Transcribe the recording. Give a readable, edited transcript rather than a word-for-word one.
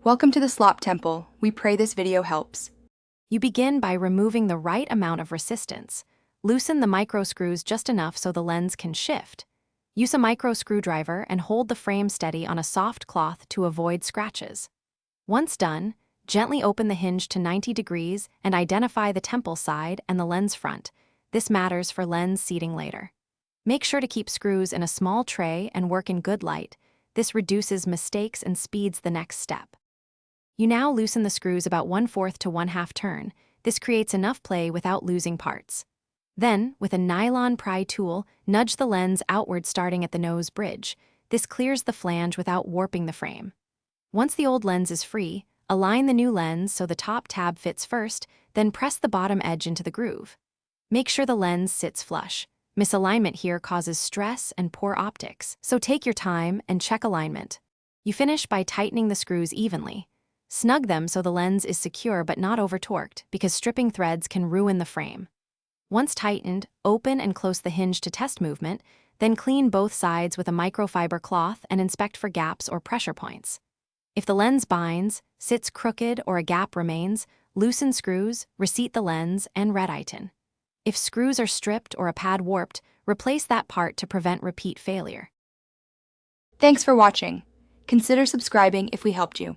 Welcome to the Slop Temple. We pray this video helps. You begin by removing the right amount of resistance. Loosen the micro screws just enough so the lens can shift. Use a micro screwdriver and hold the frame steady on a soft cloth to avoid scratches. Once done, gently open the hinge to 90 degrees and identify the temple side and the lens front. This matters for lens seating later. Make sure to keep screws in a small tray and work in good light. This reduces mistakes and speeds the next step. You now loosen the screws about 1/4 to 1/2 turn. This creates enough play without losing parts. Then, with a nylon pry tool, nudge the lens outward starting at the nose bridge. This clears the flange without warping the frame. Once the old lens is free, align the new lens so the top tab fits first, then press the bottom edge into the groove. Make sure the lens sits flush. Misalignment here causes stress and poor optics, so take your time and check alignment. You finish by tightening the screws evenly. Snug them so the lens is secure but not over-torqued, because stripping threads can ruin the frame. Once tightened, open and close the hinge to test movement, then clean both sides with a microfiber cloth and inspect for gaps or pressure points. If the lens binds, sits crooked, or a gap remains, loosen screws, reseat the lens, and red-iton. If screws are stripped or a pad warped, replace that part to prevent repeat failure. Thanks for watching. Consider subscribing if we helped you.